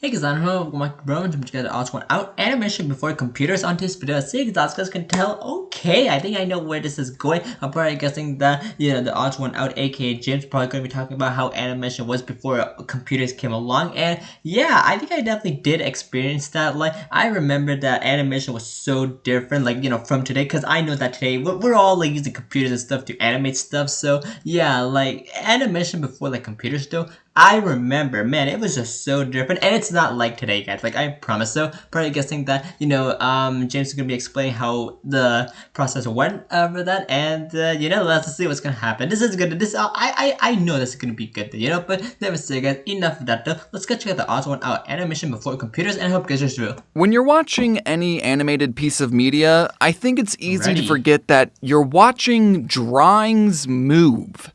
Hey guys, I'm here with my bro to get TheOdd1sOut animation before computers onto this video. So you guys can tell, okay, I think I know where this is going. I'm probably guessing that, the TheOdd1sOut aka James probably going to be talking about how animation was before computers came along. And yeah, I think I definitely did experience that. Like, I remember that animation was so different, like, from today, because I know that today we're all like using computers and stuff to animate stuff. So yeah, like animation before like computers though, I remember, man, it was just so different, and it's not like today, guys. Like, I promise. So, probably guessing that, James is gonna be explaining how the process went over that, and let's see what's gonna happen. This is good. I know this is gonna be good, But never say, guys. Enough of that, though. Let's go check out the TheOdd1sOut animation before computers, and I hope you guys are through. When you're watching any animated piece of media, I think it's easy to forget that you're watching drawings move.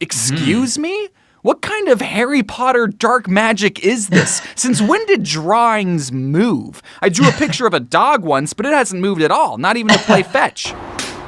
Excuse me? What kind of Harry Potter dark magic is this? Since when did drawings move? I drew a picture of a dog once, but it hasn't moved at all, not even to play fetch.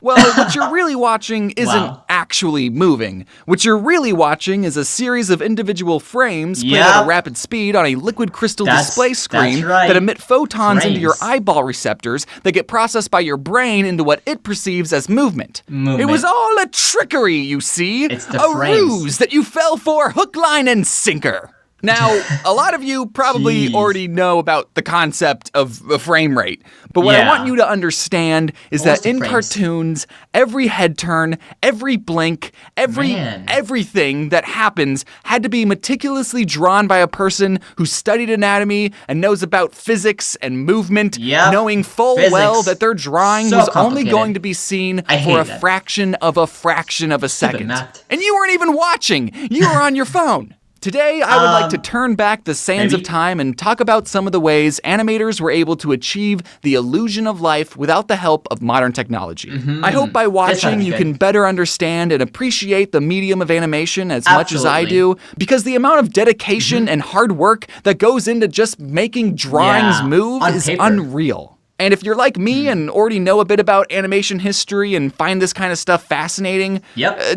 Well, what you're really watching isn't actually moving. What you're really watching is a series of individual frames played at a rapid speed on a liquid crystal display screen that emit photons into your eyeball receptors that get processed by your brain into what it perceives as movement. It was all a trickery, you see. It's the a ruse that you fell for hook, line, and sinker. Now, a lot of you probably already know about the concept of a frame rate, but what I want you to understand is that in cartoons, every head turn, every blink, everything that happens had to be meticulously drawn by a person who studied anatomy and knows about physics and movement, knowing full well that their drawing was only going to be seen for a fraction of a second. And you weren't even watching, you were on your phone. Today, I would like to turn back the sands of time and talk about some of the ways animators were able to achieve the illusion of life without the help of modern technology. I hope by watching you can better understand and appreciate the medium of animation as much as I do, because the amount of dedication and hard work that goes into just making drawings move is unreal. And if you're like me and already know a bit about animation history and find this kind of stuff fascinating,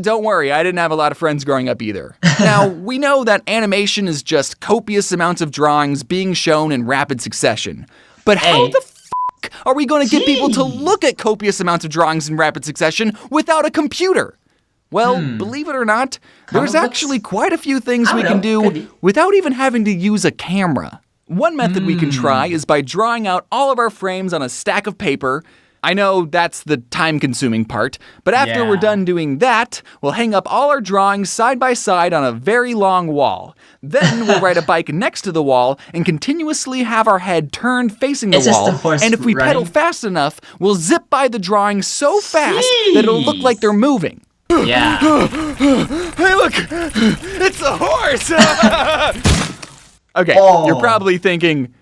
don't worry, I didn't have a lot of friends growing up either. Now, we know that animation is just copious amounts of drawings being shown in rapid succession. But how the fuck are we going to get people to look at copious amounts of drawings in rapid succession without a computer? Well, believe it or not, there's actually quite a few things we can do without even having to use a camera. One method we can try is by drawing out all of our frames on a stack of paper. I know that's the time-consuming part, but after we're done doing that, we'll hang up all our drawings side by side on a very long wall. Then we'll ride a bike next to the wall and continuously have our head turned facing the wall. And if we pedal fast enough, we'll zip by the drawings so fast that it'll look like they're moving. Yeah. Hey, look! It's a horse! Okay, you're probably thinking,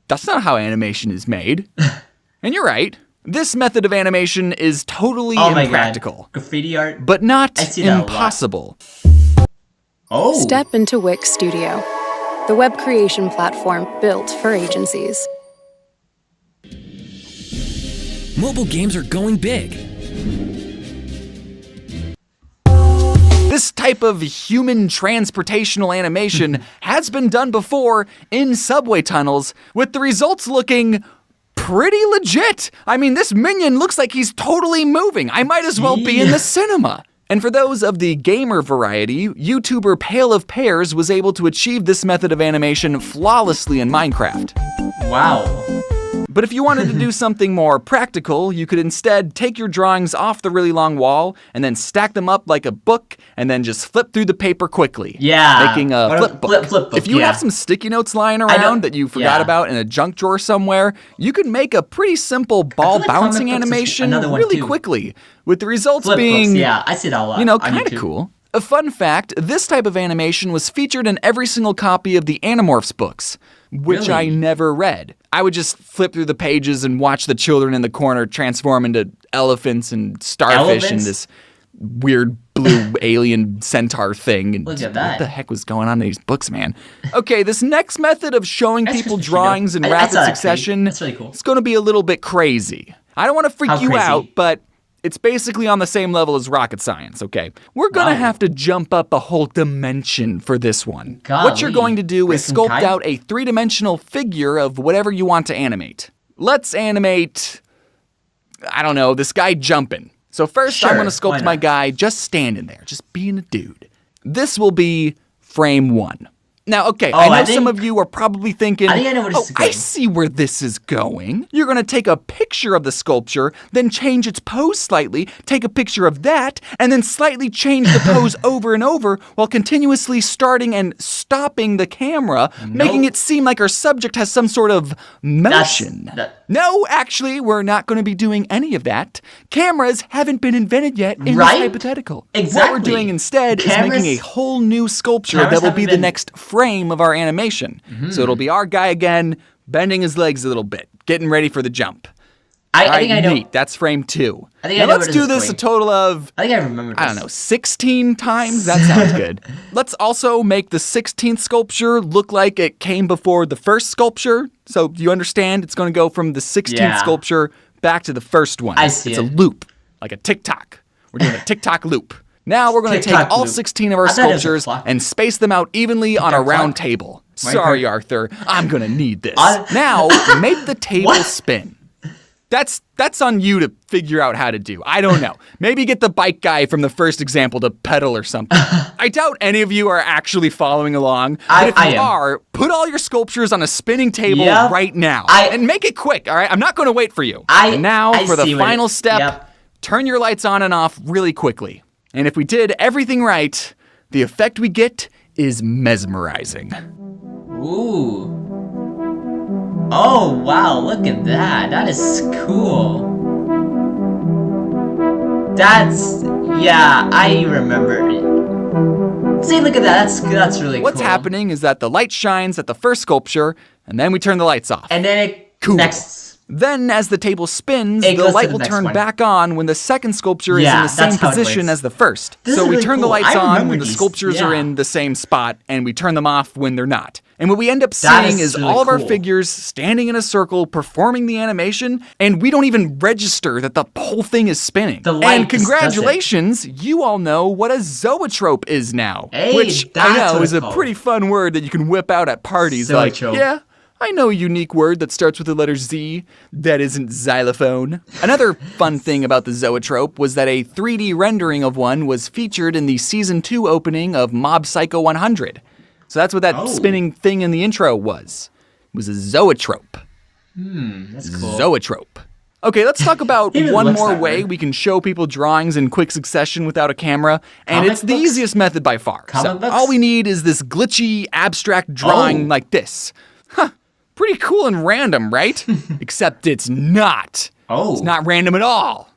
that's not how animation is made. And you're right. This method of animation is totally impractical. Graffiti art. But not impossible. Step into Wix Studio, the web creation platform built for agencies. Mobile games are going big. This type of human transportational animation has been done before in subway tunnels, with the results looking pretty legit. I mean, this minion looks like he's totally moving. I might as well be in the cinema. And for those of the gamer variety, YouTuber Pale of Pears was able to achieve this method of animation flawlessly in Minecraft. Wow. But if you wanted to do something more practical, you could instead take your drawings off the really long wall and then stack them up like a book and then just flip through the paper quickly. Making a flip book. Flip book. If you have some sticky notes lying around that you forgot about in a junk drawer somewhere, you could make a pretty simple ball bouncing animation really quickly, with the results being, I see that a lot. kind of cool. A fun fact, this type of animation was featured in every single copy of the Animorphs books, which I never read. I would just flip through the pages and watch the children in the corner transform into elephants and starfish and this weird blue alien centaur thing. And look at that. What the heck was going on in these books, man? Okay, this next method of showing people drawings in rapid succession that's really cool. It's going to be a little bit crazy. I don't want to freak you out, but It's basically on the same level as rocket science, okay? We're gonna have to jump up a whole dimension for this one. Golly. What you're going to do is sculpt out a 3-dimensional figure of whatever you want to animate. Let's animate, I don't know, this guy jumping. So first I'm gonna sculpt my guy just standing there, just being a dude. This will be frame 1. Now, okay, I know some of you are probably thinking, I think I know where this is going. I see where this is going. You're going to take a picture of the sculpture, then change its pose slightly, take a picture of that, and then slightly change the pose over and over while continuously starting and stopping the camera, making it seem like our subject has some sort of motion. No, actually, we're not going to be doing any of that. Cameras haven't been invented yet in this hypothetical. Exactly. What we're doing instead is making a whole new sculpture that will be the next frame of our animation. So it'll be our guy again, bending his legs a little bit, getting ready for the jump. I think I know. Neat. That's frame 2. I think now I know let's do this a total of, I think I remember this. I don't know, 16 times? That sounds good. Let's also make the 16th sculpture look like it came before the first sculpture. So do you understand? It's going to go from the 16th sculpture back to the first one. I see It's a loop, like a tick-tock. We're doing a tick-tock loop. Now we're going to take all 16 of our sculptures and space them out evenly on a round table. Sorry, Arthur, I'm going to need this. Now, make the table spin. That's on you to figure out how to do. I don't know. Maybe get the bike guy from the first example to pedal or something. I doubt any of you are actually following along. But if you are, put all your sculptures on a spinning table right now. And make it quick, all right? I'm not going to wait for you. And now, for the final step, turn your lights on and off really quickly. And if we did everything right, the effect we get is mesmerizing. Ooh. Oh, wow, look at that. That is cool. Yeah, I remember it. See, look at that. That's really cool. What's happening is that the light shines at the first sculpture, and then we turn the lights off. And then it Then, as the table spins, the light will turn back on when the second sculpture is in the same position as the first. So we turn the lights on when the sculptures are in the same spot, and we turn them off when they're not. And what we end up seeing is all of our figures standing in a circle, performing the animation, and we don't even register that the whole thing is spinning. And congratulations, you all know what a zoetrope is now. Which I know is a pretty fun word that you can whip out at parties. Like, yeah, I know a unique word that starts with the letter Z that isn't xylophone. Another fun thing about the zoetrope was that a 3D rendering of one was featured in the Season 2 opening of Mob Psycho 100. So that's what that spinning thing in the intro was. It was a zoetrope. That's cool. Zoetrope. Okay, let's talk about one more way we can show people drawings in quick succession without a camera, and it's the easiest method by far. So all we need is this glitchy, abstract drawing like this. Pretty cool and random, right? Except it's not. It's not random at all.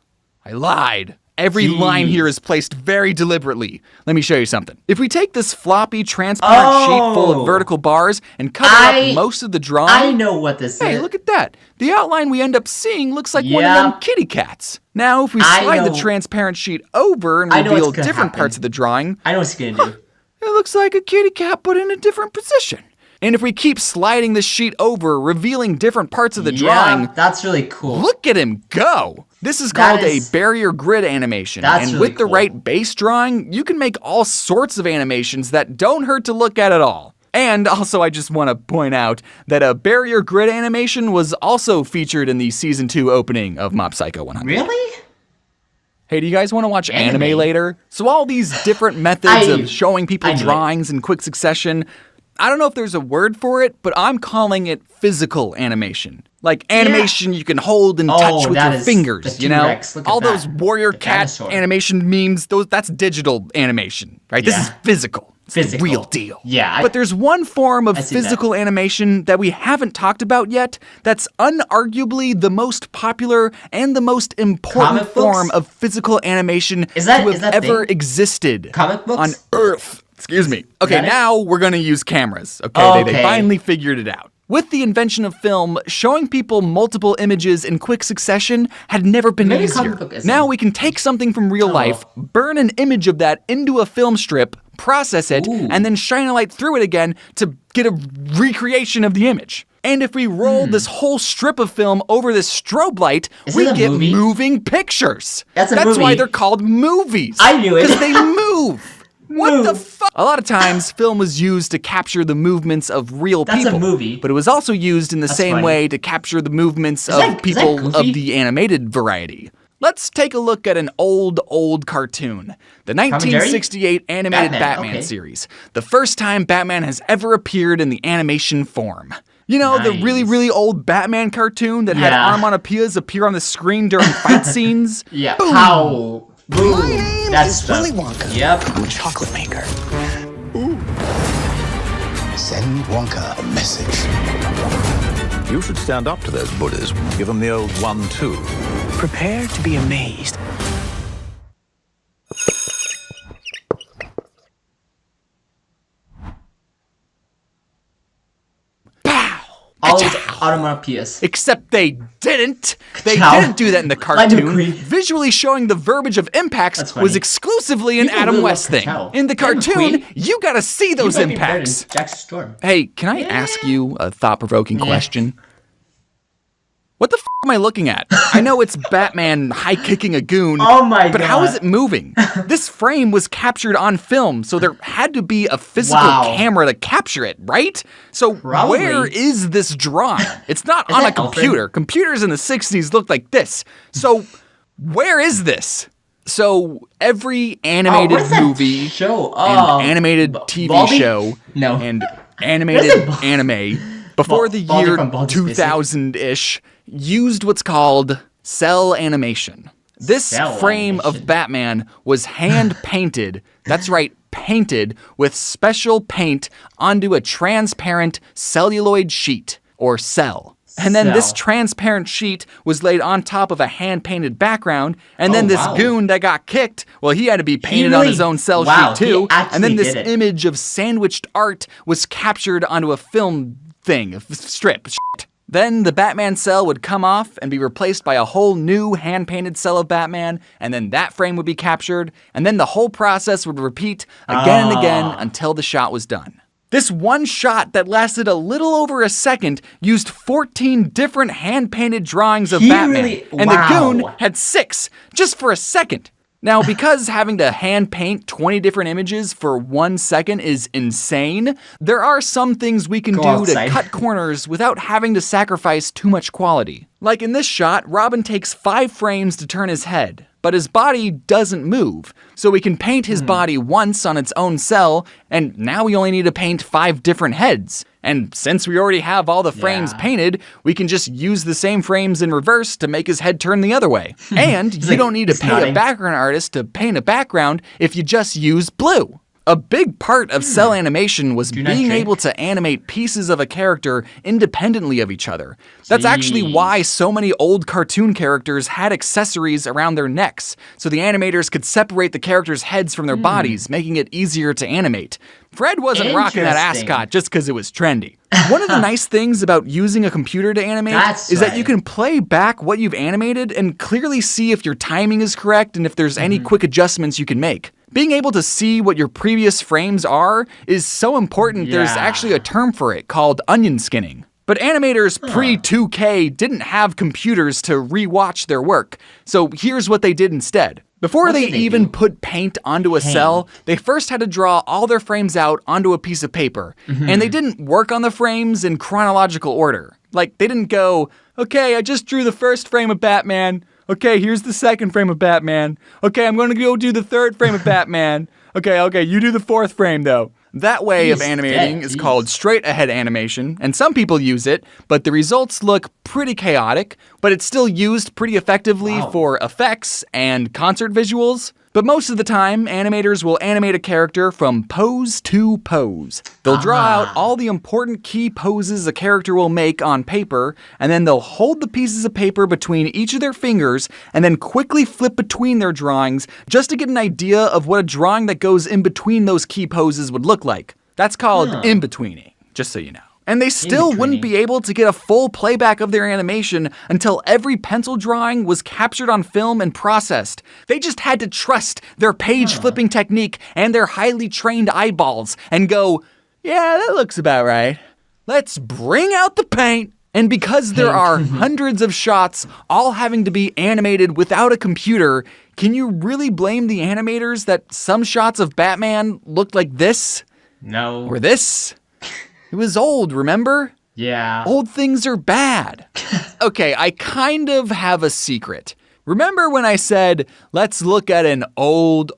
I lied. Every line here is placed very deliberately. Let me show you something. If we take this floppy, transparent sheet full of vertical bars and cover up most of the drawing... I know what this is. Hey, look at that. The outline we end up seeing looks like one of them kitty cats. Now, if we slide the transparent sheet over and reveal different parts of the drawing... I know what's going to do. It looks like a kitty cat put in a different position. And if we keep sliding this sheet over, revealing different parts of the drawing... that's really cool. Look at him go! This is called a barrier grid animation. And with the right base drawing, you can make all sorts of animations that don't hurt to look at all. And also, I just want to point out that a barrier grid animation was also featured in the Season 2 opening of Mob Psycho 100. Really? Hey, do you guys want to watch anime later? So all these different methods of showing people drawings in quick succession... I don't know if there's a word for it, but I'm calling it physical animation. Like animation you can hold and touch with your fingers, you know? All those warrior cat animation memes, that's digital animation, right? This is physical. It's the real deal. Yeah. But there's one form of physical animation that we haven't talked about yet that's unarguably the most popular and the most important form of physical animation to have ever existed on Earth. Excuse me. Okay, now we're going to use cameras. Okay, they finally figured it out. With the invention of film, showing people multiple images in quick succession had never been easier. Now we can take something from real life, burn an image of that into a film strip, process it, and then shine a light through it again to get a recreation of the image. And if we rolled this whole strip of film over this strobe light, we get moving pictures. That's why they're called movies. I knew it. Because they move. What the fuck? A lot of times, film was used to capture the movements of real people. That's a movie. But it was also used in the same way to capture the movements of people of the animated variety. Let's take a look at an old cartoon. The 1968 animated Batman series. The first time Batman has ever appeared in the animation form. You know, the really old Batman cartoon that had onomatopoeias appear on the screen during fight scenes? Yeah. Boom. Pow. Boom. My name is Willy Wonka. Yep. I'm a chocolate maker. Ooh. Send Wonka a message. You should stand up to those bullies. Give them the old 1-2. Prepare to be amazed. All those onomatopoeias. Except they didn't. They didn't do that in the cartoon. Visually showing the verbiage of impacts was exclusively an Adam West thing. In the cartoon, you gotta see those impacts. Hey, can I ask you a thought-provoking question? What the f am I looking at? I know it's Batman high-kicking a goon, but how is it moving? This frame was captured on film, so there had to be a physical camera to capture it, right? So where is this drawing? It's not on a computer. Computers in the 60s looked like this. So where is this? So every animated movie and animated TV show and animated anime before the year 2000-ish used what's called cell animation. This frame of Batman was hand-painted, that's right, painted with special paint onto a transparent celluloid sheet, or cell. And then this transparent sheet was laid on top of a hand-painted background, and then this goon that got kicked, well, he had to be painted on his own cell sheet too, and then this image of sandwiched art was captured onto a film thing, a strip. Then the Batman cell would come off and be replaced by a whole new hand-painted cell of Batman, and then that frame would be captured, and then the whole process would repeat again and again until the shot was done. This one shot that lasted a little over a second used 14 different hand-painted drawings of Batman, and the goon had 6, just for a second. Now, because having to hand paint 20 different images for 1 second is insane, there are some things we can do to cut corners without having to sacrifice too much quality. Like in this shot, Robin takes 5 frames to turn his head, but his body doesn't move, so we can paint his body once on its own cell, and now we only need to paint 5 different heads. And since we already have all the frames painted, we can just use the same frames in reverse to make his head turn the other way. And you don't need to pay a background artist to paint a background if you just use blue. A big part of cell animation was being able to animate pieces of a character independently of each other. That's actually why so many old cartoon characters had accessories around their necks, so the animators could separate the characters' heads from their bodies, making it easier to animate. Fred wasn't rocking that ascot just because it was trendy. One of the nice things about using a computer to animate is that you can play back what you've animated and clearly see if your timing is correct and if there's any quick adjustments you can make. Being able to see what your previous frames are is so important there's actually a term for it called onion skinning. But animators pre-2K didn't have computers to re-watch their work, so here's what they did instead. Before they even put paint onto a cell, they first had to draw all their frames out onto a piece of paper. And they didn't work on the frames in chronological order. Like, they didn't go, okay, I just drew the first frame of Batman. Okay, here's the second frame of Batman. Okay, I'm gonna go do the third frame of Batman. Okay, you do the fourth frame though. That way of animating is called straight-ahead animation, and some people use it, but the results look pretty chaotic, but it's still used pretty effectively for effects and concert visuals. But most of the time, animators will animate a character from pose to pose. They'll draw out all the important key poses a character will make on paper, and then they'll hold the pieces of paper between each of their fingers, and then quickly flip between their drawings just to get an idea of what a drawing that goes in between those key poses would look like. That's called in-betweening, just so you know. And they still wouldn't be able to get a full playback of their animation until every pencil drawing was captured on film and processed. They just had to trust their page-flipping technique and their highly trained eyeballs and go, yeah, that looks about right. let's bring out the paint. And because there are hundreds of shots all having to be animated without a computer, can you really blame the animators that some shots of Batman looked like this? No. Or this? It was old, remember? Yeah. Old things are bad. Okay, I kind of have a secret. Remember when I said, let's look at an old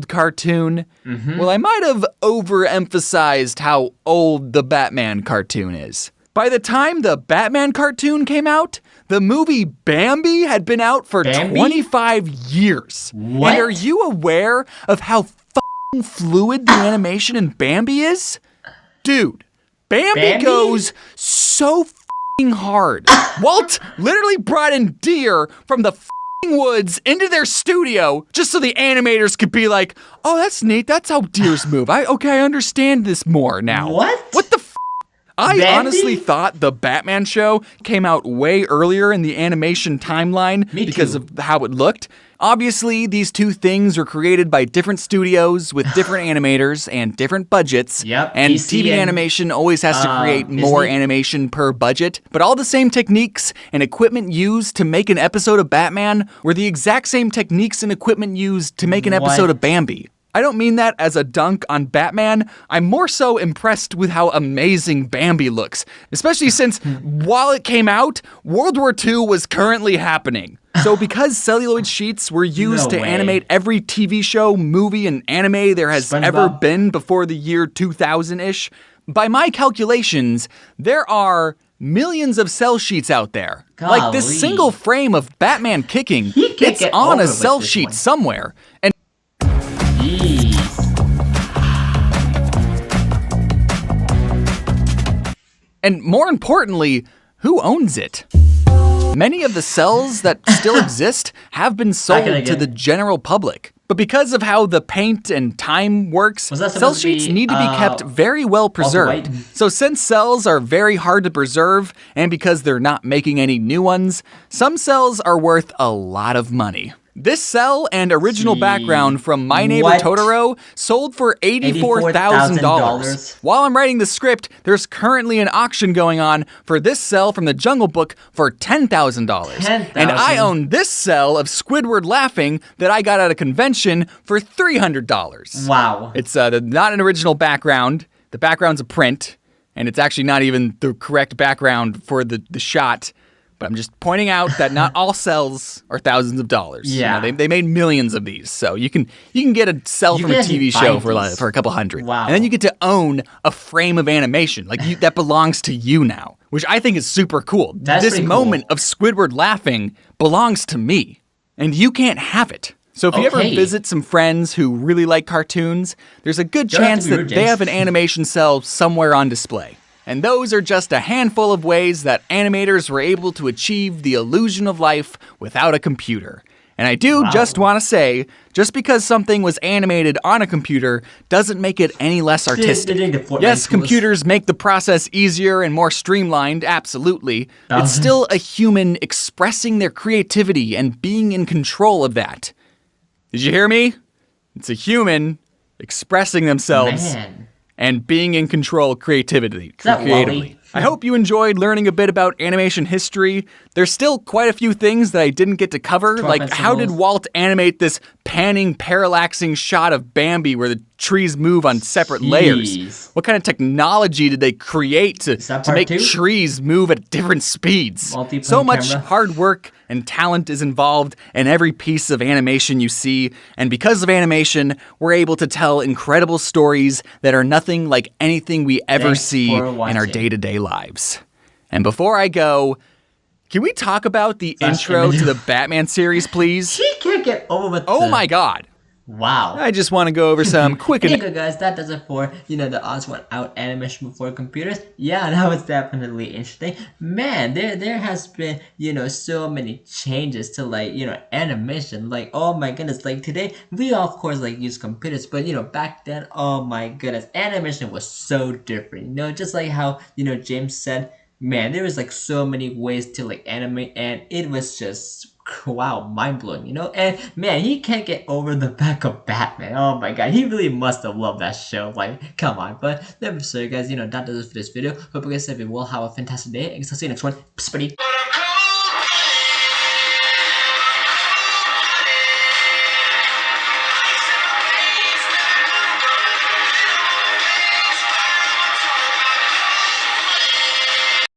cartoon? Mm-hmm. Well, I might have overemphasized how old the Batman cartoon is. By the time the Batman cartoon came out, the movie Bambi had been out for 25 years. What? And are you aware of how f***ing fluid the animation in Bambi is? Dude, Bambi goes so f***ing hard. Walt literally brought in deer from the f***ing woods into their studio just so the animators could be like, oh, that's neat. That's how deers move. I understand this more now. What? What the f***? I Bambi? honestly thought the Batman show came out way earlier in the animation timeline because of how it looked. Obviously, these two things were created by different studios with different animators and different budgets. Yep. And DC TV and, animation always has to create more animation per budget. But all the same techniques and equipment used to make an episode of Batman were the exact same techniques and equipment used to make an episode of Bambi. I don't mean that as a dunk on Batman. I'm more so impressed with how amazing Bambi looks, especially since while it came out, World War II was currently happening. So because celluloid sheets were used to animate every TV show, movie, and anime there has ever been before the year 2000-ish, by my calculations, there are millions of cell sheets out there. Golly. Like this single frame of Batman kicking, it's on a cell sheet somewhere. And And more importantly, who owns it? Many of the cells that still exist have been sold to the general public. But because of how the paint and time works, cell sheets need to be kept very well preserved. So since cells are very hard to preserve, and because they're not making any new ones, some cells are worth a lot of money. This cell and original background from My Neighbor Totoro sold for $84,000. While I'm writing the script, there's currently an auction going on for this cell from the Jungle Book for $10,000. And I own this cell of Squidward laughing that I got at a convention for $300. Wow. It's not an original background. The background's a print, and it's actually not even the correct background for the shot. But I'm just pointing out that not all cells are thousands of dollars. Yeah. You know, they made millions of these. So you can get a cell from a TV show for a couple hundred. Wow. And then you get to own a frame of animation. Like that belongs to you now, which I think is super cool. This moment of Squidward laughing belongs to me, and you can't have it. So if you ever visit some friends who really like cartoons, there's a good chance that they have an animation cell somewhere on display. And those are just a handful of ways that animators were able to achieve the illusion of life without a computer. And I do just want to say, just because something was animated on a computer doesn't make it any less artistic. Yes, computers make the process easier and more streamlined, absolutely. It's still a human expressing their creativity and being in control of that. Did you hear me? It's a human expressing themselves. And being in control creatively. I hope you enjoyed learning a bit about animation history. There's still quite a few things that I didn't get to cover, like how did Walt animate this panning, parallaxing shot of Bambi where the trees move on separate layers? What kind of technology did they create to make trees move at different speeds? So much hard work and talent is involved in every piece of animation you see, and because of animation, we're able to tell incredible stories that are nothing like anything we ever see in our day-to-day lives. And before I go, can we talk about the intro to the Batman series, please? She can't get over with my God. Wow. I just want to go over some quick... Anyway, guys, that does it for, the TheOdd1sOut animation before computers. Yeah, that was definitely interesting. Man, there has been, so many changes to, animation. Like, oh my goodness, like, today, we of course, use computers, but, back then, oh my goodness, animation was so different. Just like how, James said, man, there was, so many ways to, animate, and it was just wow, mind-blowing, you know? And man, he can't get over the back of Batman. Oh my god, he really must have loved that show. Like, come on. But never so guys, that does it for this video. Hope you guys will have a fantastic day, and I'll see you next one. Peace, buddy.